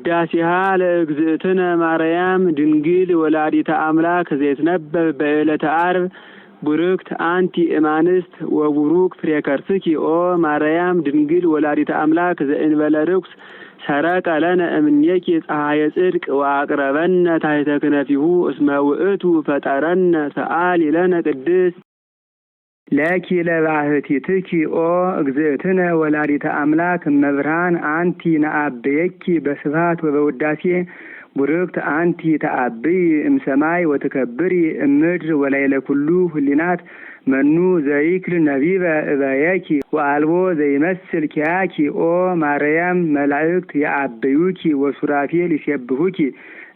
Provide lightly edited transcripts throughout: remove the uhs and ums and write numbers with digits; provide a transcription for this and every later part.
ውዳሴሃ ለእግዝእትነ ማርያም ድንግል ወላዲተ አምላክ ዘይትነበብ በዕለተ ዓርብ ቡርክት አንቲ እማንስት ወቡሩክ ፍሬ ከርስኪ ኦ ማርያም ድንግል ወላዲተ አምላክ ዘእንበለ ርኩስ ሰረቀ ለነ እምኔኪ ፀሐየ ጽድቅ ወአቅረበነ ታሕተ ክነፊሁ እስመ ውእቱ ፈጠረነ ሰአሊ ለነ ቅድስት ለኪ ለባህቲትኪ ኦ እግዝእትነ ወላዲተ አምላክ እመብርሃን አንቲ ነአብየኪ በስብሐት ወበውዳሴ ቡርክት አንቲ ተአብይ እምሰማይ ወትከብሪ እምድር ወላይለ ኩሉ ህሊናት መኑ ዘይክል ነቢበ እበየኪ ወአልቦ ዘይመስል ኪያኪ ኦ ማርያም መላእክት የአብዩኪ ወሱራፌል ይሴብሁኪ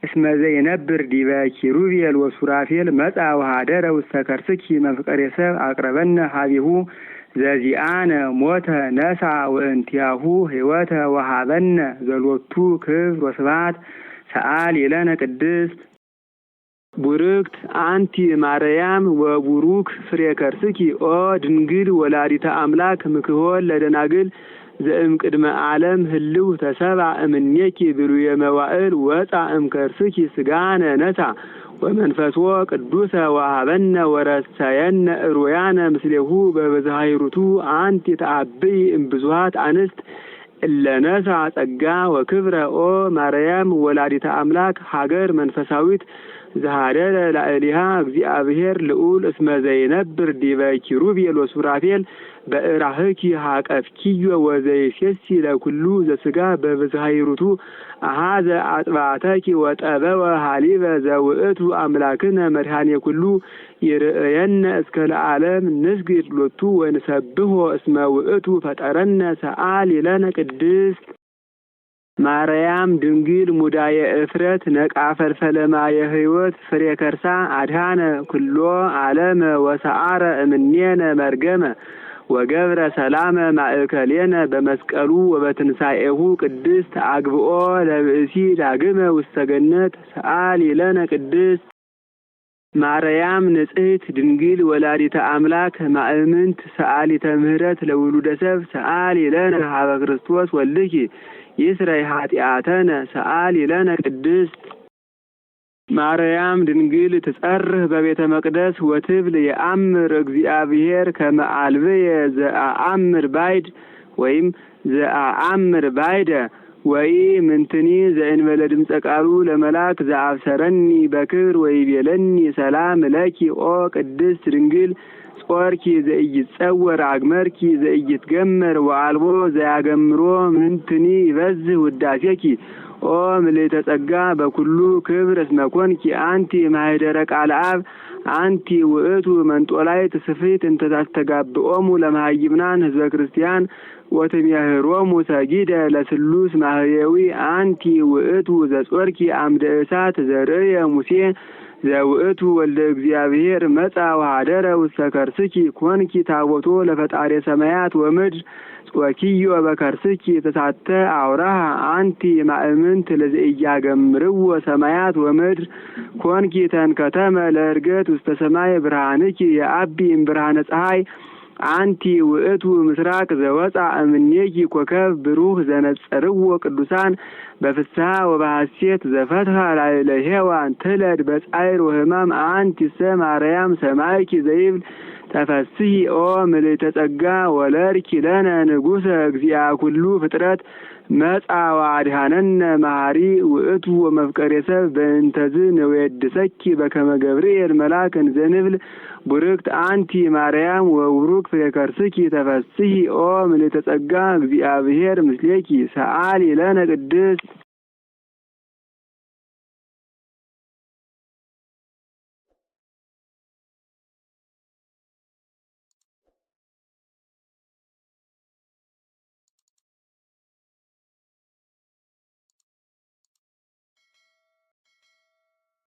እስመ ዘይነብር ዲበ ኪሩቤል ወሱራፌል መጻ ወኀደረ ውስተ ከርስኪ መፍቀሬ ሰብ አቅረበነ ሀቢሁ ዘዚአነ ሞተ ነሳ ወእንቲያሁ ሕይወተ ወሃበነ ዘሎቱ ክብር ወስብሐት ሰአሊ ለነ ቅድስት ቡርክት አንቲ ማርያም ወቡሩክ ፍሬ ከርስኪ ኦ ድንግል ወላዲተ አምላክ ምክሆል ለደናግል ዘእም ቅድመ ዓለም ህልው ተሰብአ እምኔኪ ብሩየ መዋዕል ወፃ እምከርስኪ ስጋነ ነሳ ወመንፈስዎ ቅዱሰ ወሃበነ ወረሰየነ ሩያነ ምስሌሁ በብዝሃይሩቱ አንቲ ተአብይ እምብዙሃት አንስት እለነሳ ጸጋ ወክብረ ኦ ማርያም ወላዲተ አምላክ ሀገር መንፈሳዊት ዘሃደረ ላዕሊሃ እግዚአብሔር ልዑል እስመ ዘይነብር ዲበ ኪሩቤል ወሱራፌል በእራህኪ ሀቀፍኪዮ ወዘይሴሲ ለኩሉ ዘስጋ በብዝሃይሩቱ አሃዘ አጥባተኪ ወጠበወ ሀሊበ ዘውእቱ አምላክነ መድኃኔ ኩሉ ይርእየነ እስከ ለዓለም ንስግድ ሎቱ ወንሰብሖ እስመ ውእቱ ፈጠረነ ሰአሊ ለነ ቅድስት ማርያም ድንግል ሙዳየ እፍረት ነቃ ፈልፈለማ የህይወት ፍሬ ከርሳ አድሃነ ኩሎ ዓለም ወሰአረ እምኔነ መርገመ ወገብረ ሰላመ ማእከሌነ በመስቀሉ ወበትንሳኤሁ ቅድስት አግብኦ ለብእሲ ዳግመ ውስተ ገነት ሰአሊ ለነ ቅድስት ማርያም ንጽሕት ድንግል ወላዲተ አምላክ ማእምንት ሰአሊተ ምህረት ለውሉደ ሰብ ሰአሊ ለነ ሀበ ክርስቶስ ወልኪ ይስረይ ኃጢአተነ ሰአሊ ለነ ቅድስት ማርያም ድንግል ትጸርህ በቤተ መቅደስ ወትብል የአምር እግዚአብሔር ከመ አልብየ ዘአአምር ባይድ ወይም ዘአአምር ባይደ ወይ ምንትኒ ዘእንበለ ድምፀ ቃሉ ለመላክ ዘአብሰረኒ በክብር ወይቤለኒ ሰላም ለኪ ኦ ቅድስት ድንግል ጾርኪ ዘኢይጸወር አግመርኪ ዘኢይትገመር ወአልቦ ዘያገምሮ ምንትኒ ይበዝህ ውዳሴኪ ኦ ምልዕተ ጸጋ በኩሉ ክብር እስመ ኮንኪ አንቲ ማኅደረ ቃለ አብ አንቲ ውእቱ መንጦላዕት ስፍሕት እንተ ታስተጋብኦሙ ለመሃይምናን ህዝበ ክርስቲያን ወትሜህሮሙ ሰጊደ ለስሉስ ማህየዊ አንቲ ውእቱ ዘጾርኪ አምደ እሳት ዘርእየ ሙሴ ዘውእቱ ወልደ እግዚአብሔር መጻ ወኀደረ ውስተ ከርስኪ ኮንኪ ታቦቶ ለፈጣሪ ሰማያት ወምድር ጾኪዮ በከርስኪ ተሳተ አውራሃ አንቲ ማእምንት ለዘኢያገምርዎ ሰማያት ወምድር ኮንኪ ተንከተመ ለእርገት ውስተ ሰማይ ብርሃንኪ የአቢ እምብርሃነ ፀሐይ አንቲ ውእቱ ምስራቅ ዘወፃ እምኔኪ ኮከብ ብሩህ ዘነጸርዎ ቅዱሳን በፍስሐ ወበሐሴት ዘፈትሐ ላዕለ ሔዋን ትለድ በጻዕር ወሕማም አንቲ ማርያም ሰማይኪ ዘይብል ተፈስሒ ኦ ምልዕተ ጸጋ ወለርኪ ለነ ንጉሠ እግዚአ ኩሉ ፍጥረት መጻ ወአድኀነነ መሐሪ ውእቱ ወመፍቀሬ ሰብ በእንተዝ ንዌድሰኪ በከመ ገብርኤል መልአክ እንዘንብል ቡርክት አንቲ ማርያም ወቡሩክ ፍሬ ከርስኪ ተፈስሒ ኦ ምልዕተ ጸጋ እግዚአብሔር ምስሌኪ ሰአሊ ለነ ቅድስት